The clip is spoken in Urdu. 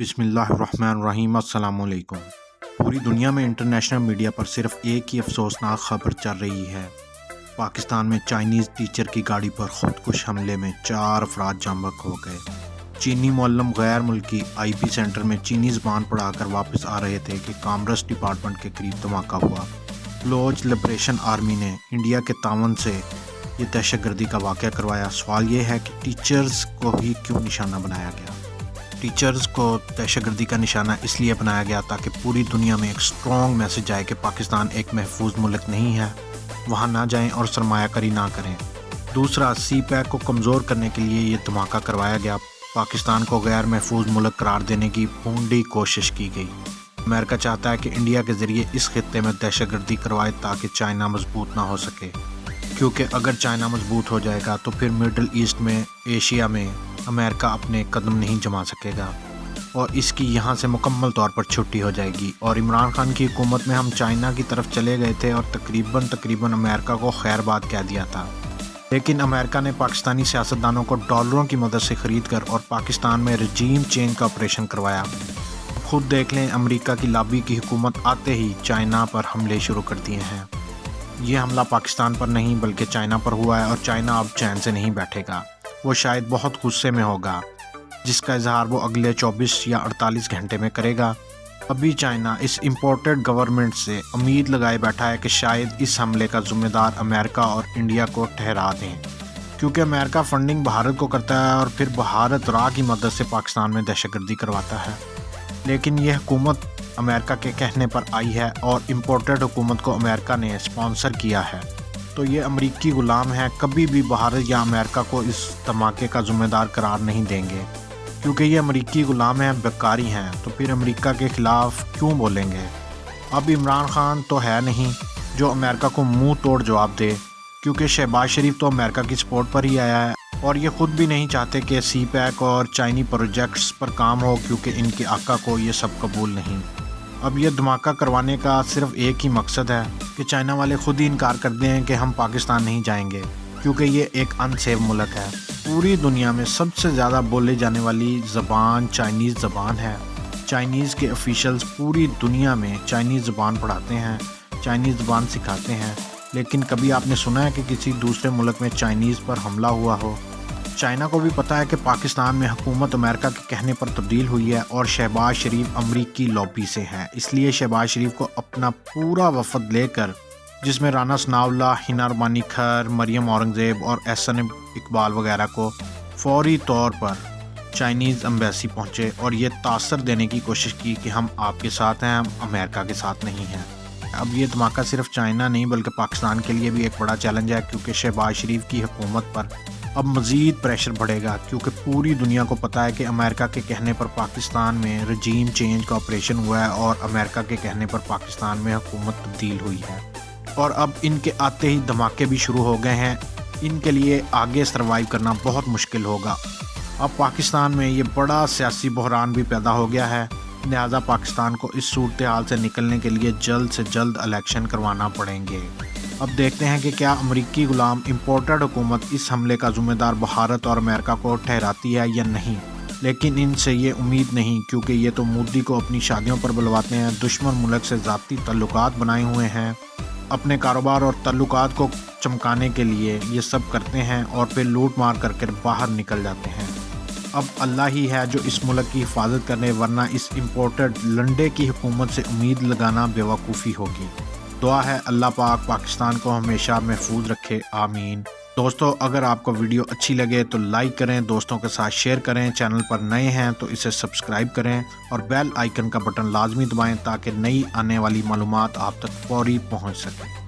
بسم اللہ الرحمن الرحیم۔ السلام علیکم۔ پوری دنیا میں انٹرنیشنل میڈیا پر صرف ایک ہی افسوسناک خبر چل رہی ہے۔ پاکستان میں چائنیز ٹیچر کی گاڑی پر خودکش حملے میں 4 افراد جاں بحق ہو گئے۔ چینی معلم غیر ملکی آئی پی سینٹر میں چینی زبان پڑھا کر واپس آ رہے تھے کہ کامرس ڈپارٹمنٹ کے قریب دھماکہ ہوا۔ بلوچ لبریشن آرمی نے انڈیا کے تعاون سے یہ دہشت گردی کا واقعہ کروایا۔ سوال یہ ہے کہ ٹیچرز کو ہی کیوں نشانہ بنایا گیا؟ ٹیچرز کو دہشت گردی کا نشانہ اس لیے بنایا گیا تاکہ پوری دنیا میں ایک سٹرونگ میسج آئے کہ پاکستان ایک محفوظ ملک نہیں ہے، وہاں نہ جائیں اور سرمایہ کاری نہ کریں۔ دوسرا، سی پیک کو کمزور کرنے کے لیے یہ دھماکہ کروایا گیا۔ پاکستان کو غیر محفوظ ملک قرار دینے کی پھونڈی کوشش کی گئی۔ امریکہ چاہتا ہے کہ انڈیا کے ذریعے اس خطے میں دہشت گردی کروائے تاکہ چائنا مضبوط نہ ہو سکے، کیونکہ اگر چائنا مضبوط ہو جائے گا تو پھر مڈل ایسٹ میں، ایشیا میں امریکہ اپنے قدم نہیں جما سکے گا اور اس کی یہاں سے مکمل طور پر چھٹی ہو جائے گی۔ اور عمران خان کی حکومت میں ہم چائنا کی طرف چلے گئے تھے اور تقریباً امریکہ کو خیر بات کہہ دیا تھا، لیکن امریکہ نے پاکستانی سیاستدانوں کو ڈالروں کی مدد سے خرید کر اور پاکستان میں رجیم چینج کا آپریشن کروایا۔ خود دیکھ لیں، امریکہ کی لابی کی حکومت آتے ہی چائنا پر حملے شروع کر دیے ہیں۔ یہ حملہ پاکستان پر نہیں بلکہ چائنا پر ہوا ہے اور چائنا اب چین سے نہیں بیٹھے گا۔ وہ شاید بہت غصے میں ہوگا، جس کا اظہار وہ اگلے 24 یا 48 گھنٹے میں کرے گا۔ ابھی چائنا اس امپورٹڈ گورنمنٹ سے امید لگائے بیٹھا ہے کہ شاید اس حملے کا ذمہ دار امریکہ اور انڈیا کو ٹھہرا دیں، کیونکہ امریکہ فنڈنگ بھارت کو کرتا ہے اور پھر بھارت راہ کی مدد سے پاکستان میں دہشت گردی کرواتا ہے۔ لیکن یہ حکومت امریکہ کے کہنے پر آئی ہے اور امپورٹڈ حکومت کو امریکہ نے اسپانسر کیا ہے، تو یہ امریکی غلام ہے، کبھی بھی بھارت یا امریکہ کو اس دھماکے کا ذمہ دار قرار نہیں دیں گے، کیونکہ یہ امریکی غلام ہیں، بیکاری ہیں، تو پھر امریکہ کے خلاف کیوں بولیں گے؟ اب عمران خان تو ہے نہیں جو امریکہ کو منہ توڑ جواب دے، کیونکہ شہباز شریف تو امریکہ کی سپورٹ پر ہی آیا ہے اور یہ خود بھی نہیں چاہتے کہ سی پیک اور چائنی پروجیکٹس پر کام ہو، کیونکہ ان کے آقا کو یہ سب قبول نہیں۔ اب یہ دھماکہ کروانے کا صرف ایک ہی مقصد ہے کہ چائنا والے خود ہی انکار کر دیں کہ ہم پاکستان نہیں جائیں گے، کیونکہ یہ ایک انسیف ملک ہے۔ پوری دنیا میں سب سے زیادہ بولے جانے والی زبان چائنیز زبان ہے۔ چائنیز کے آفیشلز پوری دنیا میں چائنیز زبان پڑھاتے ہیں، چائنیز زبان سکھاتے ہیں، لیکن کبھی آپ نے سنا ہے کہ کسی دوسرے ملک میں چائنیز پر حملہ ہوا ہو؟ چائنا کو بھی پتہ ہے کہ پاکستان میں حکومت امریکہ کے کہنے پر تبدیل ہوئی ہے اور شہباز شریف امریکی لابی سے ہیں، اس لیے شہباز شریف کو اپنا پورا وفد لے کر، جس میں رانا ثناء اللہ، حنا ربانی کھر، مریم اورنگزیب اور احسن اقبال وغیرہ کو فوری طور پر چائنیز ایمبیسی پہنچے اور یہ تاثر دینے کی کوشش کی کہ ہم آپ کے ساتھ ہیں، ہم امریکہ کے ساتھ نہیں ہیں۔ اب یہ دھماکہ صرف چائنا نہیں بلکہ پاکستان کے لیے بھی ایک بڑا چیلنج ہے، کیونکہ شہباز شریف کی حکومت پر اب مزید پریشر بڑھے گا، کیونکہ پوری دنیا کو پتہ ہے کہ امریکہ کے کہنے پر پاکستان میں رجیم چینج کا آپریشن ہوا ہے اور امریکہ کے کہنے پر پاکستان میں حکومت تبدیل ہوئی ہے، اور اب ان کے آتے ہی دھماکے بھی شروع ہو گئے ہیں۔ ان کے لیے آگے سروائیو کرنا بہت مشکل ہوگا۔ اب پاکستان میں یہ بڑا سیاسی بحران بھی پیدا ہو گیا ہے، لہٰذا پاکستان کو اس صورتحال سے نکلنے کے لیے جلد سے جلد الیکشن کروانا پڑیں گے۔ اب دیکھتے ہیں کہ کیا امریکی غلام امپورٹڈ حکومت اس حملے کا ذمہ دار بھارت اور امریکہ کو ٹھہراتی ہے یا نہیں، لیکن ان سے یہ امید نہیں، کیونکہ یہ تو مودی کو اپنی شادیوں پر بلواتے ہیں، دشمن ملک سے ذاتی تعلقات بنائے ہوئے ہیں، اپنے کاروبار اور تعلقات کو چمکانے کے لیے یہ سب کرتے ہیں اور پھر لوٹ مار کر کے باہر نکل جاتے ہیں۔ اب اللہ ہی ہے جو اس ملک کی حفاظت کرنے، ورنہ اس امپورٹڈ لنڈے کی حکومت سے امید لگانا بیوقوفی ہوگی۔ دعا ہے اللہ پاک پاکستان کو ہمیشہ محفوظ رکھے، آمین۔ دوستو، اگر آپ کو ویڈیو اچھی لگے تو لائک کریں، دوستوں کے ساتھ شیئر کریں، چینل پر نئے ہیں تو اسے سبسکرائب کریں اور بیل آئیکن کا بٹن لازمی دبائیں تاکہ نئی آنے والی معلومات آپ تک فوری پہنچ سکیں۔